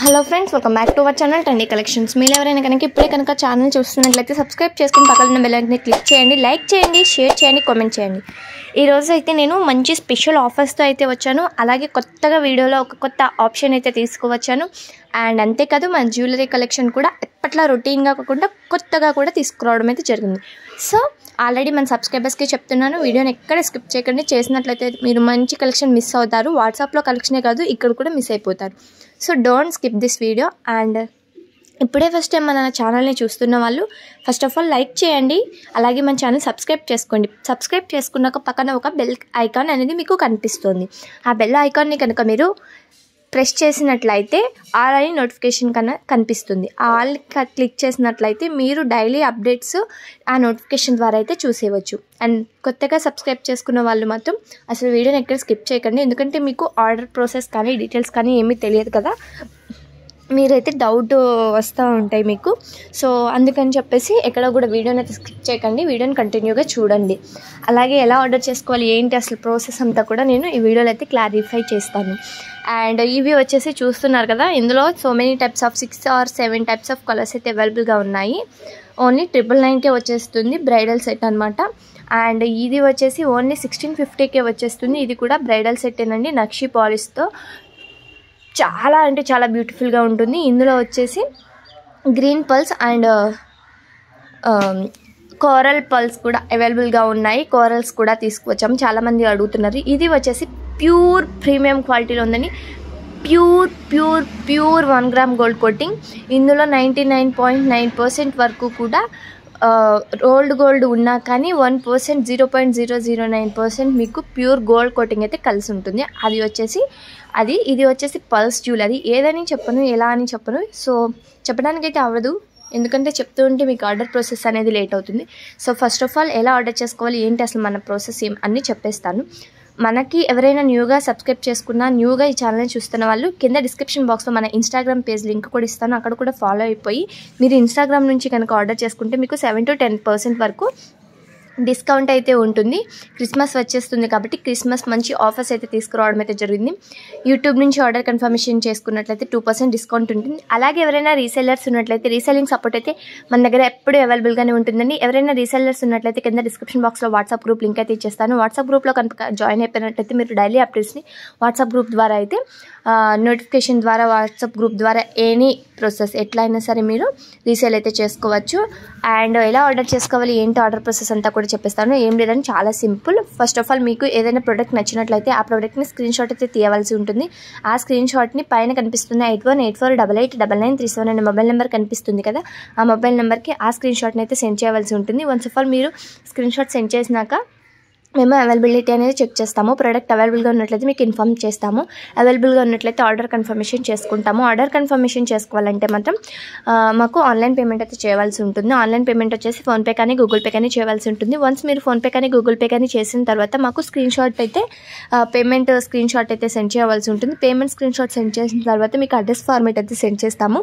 Hello friends, welcome back to our channel trendy collections. మీరు ఎవరైనా కనుక ఇప్పుడే కనుక ఛానల్ చూస్తున్నట్లయితే సబ్స్క్రైబ్ చేసుకుని పక్కన ఉన్న బెల్ ఐకాన్ని క్లిక్ చేయండి, లైక్ చేయండి, షేర్ చేయండి, కామెంట్ చేయండి. ఈరోజు అయితే నేను మంచి స్పెషల్ ఆఫర్స్తో అయితే వచ్చాను. అలాగే కొత్తగా వీడియోలో ఒక కొత్త ఆప్షన్ అయితే తీసుకువచ్చాను. అండ్ అంతేకాదు మన జ్యువెలరీ కలెక్షన్ కూడా ఎప్పట్లా రొటీన్గా కాకుండా కొత్తగా కూడా తీసుకురావడం అయితే జరిగింది. సో ఆల్రెడీ మన సబ్స్క్రైబర్స్కి చెప్తున్నాను, వీడియోని ఎక్కడ స్కిప్ చేయకండి. చేసినట్లయితే మీరు మంచి కలెక్షన్ మిస్ అవుతారు. వాట్సాప్లో కలెక్షనే కాదు, ఇక్కడ కూడా మిస్ అయిపోతారు. So don't skip this video. And ఇప్పుడే ఫస్ట్ టైం మన ఛానల్ని చూస్తున్న వాళ్ళు ఫస్ట్ ఆఫ్ ఆల్ లైక్ చేయండి, అలాగే మన ఛానల్ సబ్స్క్రైబ్ చేసుకోండి. సబ్స్క్రైబ్ చేసుకున్నాక పక్కన ఒక బెల్ ఐకాన్ అనేది మీకు కనిపిస్తుంది. ఆ బెల్ ఐకాన్ని కనుక మీరు ప్రెస్ చేసినట్లయితే ఆల్ అని నోటిఫికేషన్ కన్నా కనిపిస్తుంది. ఆల్ క్లిక్ చేసినట్లయితే మీరు డైలీ అప్డేట్స్ ఆ నోటిఫికేషన్ ద్వారా అయితే చూసేయవచ్చు. అండ్ కొత్తగా సబ్స్క్రైబ్ చేసుకున్న వాళ్ళు మాత్రం అసలు వీడియోని ఎక్కడ స్కిప్ చేయకండి, ఎందుకంటే మీకు ఆర్డర్ ప్రాసెస్ కానీ డీటెయిల్స్ కానీ ఏమీ తెలియదు కదా, మీరైతే డౌట్ వస్తూ ఉంటాయి మీకు. సో అందుకని చెప్పేసి ఎక్కడ కూడా వీడియోని అయితే స్కిప్ చేయకండి, వీడియోని కంటిన్యూగా చూడండి. అలాగే ఎలా ఆర్డర్ చేసుకోవాలి ఏంటి అసలు ప్రాసెస్ అంతా కూడా నేను ఈ వీడియోలో అయితే క్లారిఫై చేస్తాను. అండ్ ఇవి వచ్చేసి చూస్తున్నారు కదా, ఇందులో so many types of 6 or 7 types of colours అయితే అవైలబుల్గా ఉన్నాయి. ఓన్లీ 999కే వచ్చేస్తుంది, బ్రైడల్ సెట్ అనమాట. అండ్ ఇది వచ్చేసి ఓన్లీ 1650కే వచ్చేస్తుంది. ఇది కూడా బ్రైడల్ సెట్టేనండి, నక్షి పాలిష్తో. చాలా అంటే చాలా బ్యూటిఫుల్గా ఉంటుంది. ఇందులో వచ్చేసి green pulse and coral pulse కూడా అవైలబుల్గా ఉన్నాయి. కోరల్స్ కూడా తీసుకువచ్చాము, చాలామంది అడుగుతున్నారు. ఇది వచ్చేసి ప్యూర్ ప్రీమియం క్వాలిటీలో ఉందని, ప్యూర్ 1 గ్రామ్ గోల్డ్ కోటింగ్. ఇందులో 99.9% వరకు కూడా రోల్డ్ గోల్డ్ ఉన్నా కానీ 1% 0.009% మీకు ప్యూర్ గోల్డ్ కోటింగ్ అయితే కలిసి ఉంటుంది. ఇది వచ్చేసి పల్స్ జ్యువెలరీ. ఏదని చెప్పను, ఎలా అని చెప్పను, సో చెప్పడానికైతే అవ్వదు, ఎందుకంటే చెప్తూ ఉంటే మీకు ఆర్డర్ ప్రాసెస్ అనేది లేట్ అవుతుంది. సో ఫస్ట్ ఆఫ్ ఆల్ ఎలా ఆర్డర్ చేసుకోవాలి ఏంటి అసలు మన ప్రాసెస్ అన్నీ చెప్పేస్తాను. మనకి ఎవరైనా న్యూగా సబ్స్క్రైబ్ చేసుకున్నా, న్యూగా ఈ ఛానల్ని చూస్తున్న వాళ్ళు కింద డిస్క్రిప్షన్ బాక్స్లో మన ఇన్స్టాగ్రామ్ పేజ్ లింక్ కూడా ఇస్తాను, అక్కడ కూడా ఫాలో అయిపోయి మీరు ఇన్స్టాగ్రామ్ నుంచి కనుక ఆర్డర్ చేసుకుంటే మీకు 7 to 10% వరకు డిస్కౌంట్ అయితే ఉంటుంది. క్రిస్మస్ వచ్చేస్తుంది కాబట్టి క్రిస్మస్ మంచి ఆఫర్స్ అయితే తీసుకురావడం అయితే జరిగింది. యూట్యూబ్ నుంచి ఆర్డర్ కన్ఫర్మేషన్ చేసుకున్నట్లయితే 2% డిస్కౌంట్ ఉంటుంది. అలాగే ఎవరైనా రీసెల్లర్స్ ఉన్నట్లయితే రీసెల్లింగ్ సపోర్ట్ అయితే మన దగ్గర ఎప్పుడూ అవైలబుల్గానే ఉంటుందండి. ఎవరైనా రీసెల్లర్స్ ఉన్నట్లయితే కింద డిస్క్రిప్షన్ బాక్స్లో వాట్సాప్ గ్రూప్ లింక్ అయితే ఇచ్చేస్తాను. వాట్సాప్ గ్రూప్లో కనుక జాయిన్ అయిపోయినట్లయితే మీరు డైలీ అప్డేట్స్ని వాట్సాప్ గ్రూప్ ద్వారా అయితే నోటిఫికేషన్ ద్వారా వాట్సాప్ గ్రూప్ ద్వారా ఎనీ ప్రాసెస్ ఎట్లా అయినా సరే మీరు రీసేల్ అయితే చేసుకోవచ్చు. అండ్ ఎలా ఆర్డర్ చేసుకోవాలి ఏంటి ఆర్డర్ ప్రాసెస్ అంతా కూడా చెప్పేస్తాను. ఏం లేదని చాలా సింపుల్. ఫస్ట్ ఆఫ్ ఆల్ మీకు ఏదైనా ప్రోడక్ట్ నచ్చినట్లయితే ఆ ప్రోడక్ట్ని స్క్రీన్ షాట్ అయితే తీయవలసి ఉంటుంది. ఆ స్క్రీన్ షాట్ని పైన కనిపిస్తున్న 8184889937 అనే మొబైల్ నెంబర్ కనిపిస్తుంది కదా, ఆ మొబైల్ నెంబర్కి ఆ స్క్రీన్ షాట్ని అయితే సెండ్ చేయవలసి ఉంటుంది. వన్స్ ఆఫ్ ఆల్ మీరు స్క్రీన్ షాట్ సెండ్ చేసినాక మేము అవైలబిలిటీ అనేది చెక్ చేస్తాము. ప్రోడక్ట్ అవైలబుల్గా ఉన్నట్లయితే మీకు ఇన్ఫామ్ చేస్తాము, అవైలబుల్గా ఉన్నట్లయితే ఆర్డర్ కన్ఫర్మేషన్ చేసుకుంటాము. ఆర్డర్ కన్ఫర్మేషన్ చేసుకోవాలంటే మాత్రం మాకు ఆన్లైన్ పేమెంట్ అయితే చేయవలసి ఉంటుంది. ఆన్లైన్ పేమెంట్ వచ్చేసి ఫోన్పే కానీ గూగుల్ పే కానీ చేయవలసి ఉంటుంది. వన్స్ మీరు ఫోన్పే కానీ గూగుల్ పే కానీ చేసిన తర్వాత మాకు స్క్రీన్ షాట్ అయితే పేమెంట్ స్క్రీన్ షాట్ అయితే సెండ్ చేయవలసి ఉంటుంది. పేమెంట్ స్క్రీన్ షాట్ సెండ్ చేసిన తర్వాత మీకు అడ్రస్ ఫార్మేట్ అయితే సెండ్ చేస్తాము.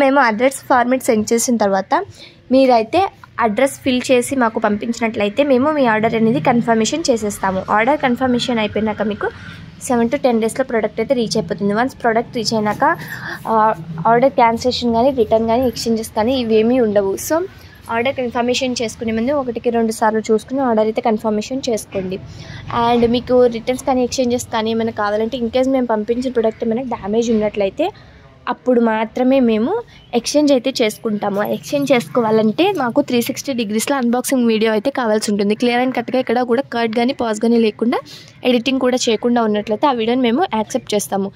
మేము అడ్రస్ ఫార్మేట్ సెండ్ చేసిన తర్వాత మీరైతే అడ్రస్ ఫిల్ చేసి మాకు పంపించినట్లయితే మేము మీ ఆర్డర్ అనేది కన్ఫర్మేషన్ చేసేస్తాము. ఆర్డర్ కన్ఫర్మేషన్ అయిపోయినాక మీకు 7 to 10 డేస్లో ప్రోడక్ట్ అయితే రీచ్ అయిపోతుంది. వన్స్ ప్రోడక్ట్ రీచ్ అయినాక ఆర్డర్ క్యాన్సిలేషన్ కానీ రిటర్న్ కానీ ఎక్స్చేంజెస్ కానీ ఇవేమీ ఉండవు. సో ఆర్డర్ కన్ఫర్మేషన్ చేసుకునే ముందు 1-2 సార్లు చూసుకుని ఆర్డర్ అయితే కన్ఫర్మేషన్ చేసుకోండి. అండ్ మీకు రిటర్న్స్ కానీ ఎక్స్చేంజెస్ కానీ ఏమైనా కావాలంటే ఇన్కేస్ మేము పంపించిన ప్రోడక్ట్ ఏమైనా డ్యామేజ్ ఉన్నట్లయితే అప్పుడు మాత్రమే మేము ఎక్స్చేంజ్ అయితే చేసుకుంటాము. ఎక్స్చేంజ్ చేసుకోవాలంటే మాకు 360 degreesలో అన్బాక్సింగ్ వీడియో అయితే కావాల్సి ఉంటుంది. క్లియర్ అండ్ కట్గా ఇక్కడ కూడా కట్ కానీ పాజ్ కానీ లేకుండా ఎడిటింగ్ కూడా చేయకుండా ఉన్నట్లయితే ఆ వీడియోని మేము యాక్సెప్ట్ చేస్తాము.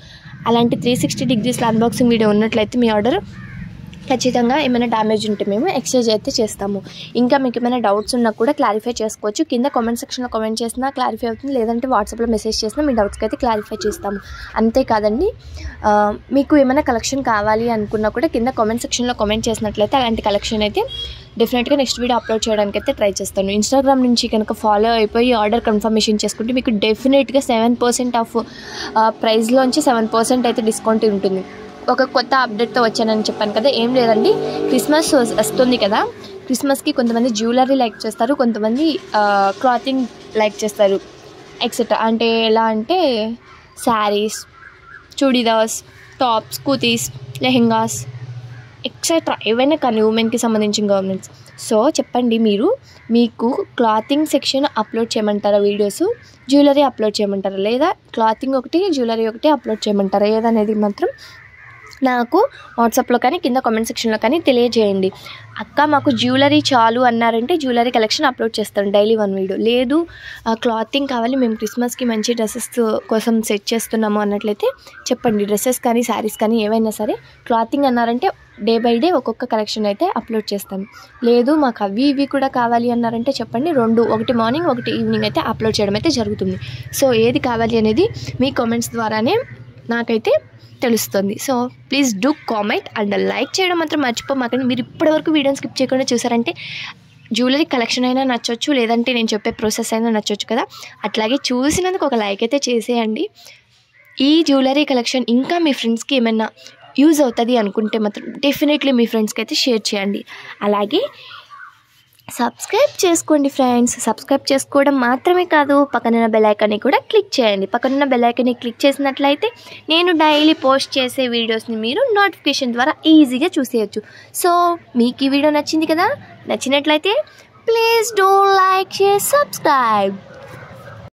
అలాంటి 360 degreesలో అన్బాక్సింగ్ వీడియో ఉన్నట్లయితే మీ ఆర్డర్ ఖచ్చితంగా ఏమైనా డ్యామేజ్ ఉంటే మేము ఎక్స్చేంజ్ అయితే చేస్తాము. ఇంకా మీకు ఏమైనా డౌట్స్ ఉన్నా కూడా క్లారిఫై చేసుకోవచ్చు. కింద కామెంట్ సెక్షన్లో కామెంట్ చేసినా క్లారిఫై అవుతుంది, లేదంటే వాట్సాప్లో మెసేజ్ చేసినా మీ డౌట్స్కి అయితే క్లారిఫై చేస్తాము. అంతేకాదండి, మీకు ఏమైనా కలెక్షన్ కావాలి అనుకున్నా కూడా కింద కామెంట్ సెక్షన్లో కామెంట్ చేసినట్లయితే అలాంటి కలెక్షన్ అయితే డెఫినెట్గా నెక్స్ట్ వీడియో అప్లోడ్ చేయడానికి అయితే ట్రై చేస్తాను. ఇన్స్టాగ్రామ్ నుంచి కనుక ఫాలో అయిపోయి ఆర్డర్ కన్ఫర్మేషన్ చేసుకుంటే మీకు డెఫినెట్గా 7% ఆఫ్ ప్రైస్లోంచి 7% అయితే డిస్కౌంట్ ఉంటుంది. ఒక కొత్త అప్డేట్తో వచ్చానని చెప్పాను కదా, ఏం లేదండి, క్రిస్మస్ వస్తుంది కదా, క్రిస్మస్కి కొంతమంది జ్యువెలరీ లైక్ చేస్తారు, కొంతమంది క్లాతింగ్ లైక్ చేస్తారు ఎక్సెట్రా. అంటే ఎలా అంటే శారీస్, చూడీదార్స్, టాప్స్, కుర్తీస్, లెహెంగాస్ ఎక్సెట్రా ఏవైనా కానీ ఉమెన్కి సంబంధించిన గవర్నమెంట్స్. సో చెప్పండి, మీకు క్లాతింగ్ సెక్షన్ అప్లోడ్ చేయమంటారా వీడియోస్, జ్యువెలరీ అప్లోడ్ చేయమంటారా, లేదా క్లాతింగ్ ఒకటి జ్యువెలరీ ఒకటి అప్లోడ్ చేయమంటారా, ఏదనేది మాత్రం నాకు వాట్సాప్లో కానీ కింద కామెంట్ సెక్షన్లో కానీ తెలియజేయండి. అక్క మాకు జ్యువెలరీ చాలు అన్నారంటే జ్యువెలరీ కలెక్షన్ అప్లోడ్ చేస్తాను డైలీ 1 వీడియో. లేదు క్లాతింగ్ కావాలి, మేము క్రిస్మస్కి మంచి డ్రెస్సెస్ కోసం సెట్ చేస్తున్నాము అన్నట్లయితే చెప్పండి. డ్రెస్సెస్ కానీ శారీస్ కానీ ఏవైనా సరే క్లాతింగ్ అన్నారంటే డే బై డే ఒక్కొక్క కలెక్షన్ అయితే అప్లోడ్ చేస్తాను. లేదు మాకు అవి ఇవి కూడా కావాలి అన్నారంటే చెప్పండి, 2, ఒకటి మార్నింగ్ ఒకటి ఈవినింగ్ అయితే అప్లోడ్ చేయడం అయితే జరుగుతుంది. సో ఏది కావాలి అనేది మీ కామెంట్స్ ద్వారానే నాకైతే తెలుస్తుంది. So please do comment and like చేయడం మాత్రం మర్చిపోమాకండి. మీరు ఇప్పటివరకు వీడియోని స్కిప్ చేయకుండా చూసారంటే జ్యువెలరీ కలెక్షన్ అయినా నచ్చొచ్చు, లేదంటే నేను చెప్పే ప్రాసెస్ అయినా నచ్చొచ్చు కదా. అట్లాగే చూసినందుకు ఒక లైక్ అయితే చేసేయండి. ఈ జ్యువెలరీ కలెక్షన్ ఇంకా మీ ఫ్రెండ్స్కి ఏమైనా యూజ్ అవుతుంది అనుకుంటే మాత్రం డెఫినెట్లీ మీ ఫ్రెండ్స్కి అయితే షేర్ చేయండి. అలాగే సబ్స్క్రైబ్ చేసుకోండి ఫ్రెండ్స్. సబ్స్క్రైబ్ చేసుకోవడం మాత్రమే కాదు, పక్కనున్న బెల్ ఐకాన్ని కూడా క్లిక్ చేయండి. పక్కనున్న బెల్ ఐకాన్ని క్లిక్ చేసినట్లయితే నేను డైలీ పోస్ట్ చేసే వీడియోస్ని మీరు నోటిఫికేషన్ ద్వారా ఈజీగా చూసేయచ్చు. సో మీకు ఈ వీడియో నచ్చింది కదా, నచ్చినట్లయితే please do like, share, subscribe.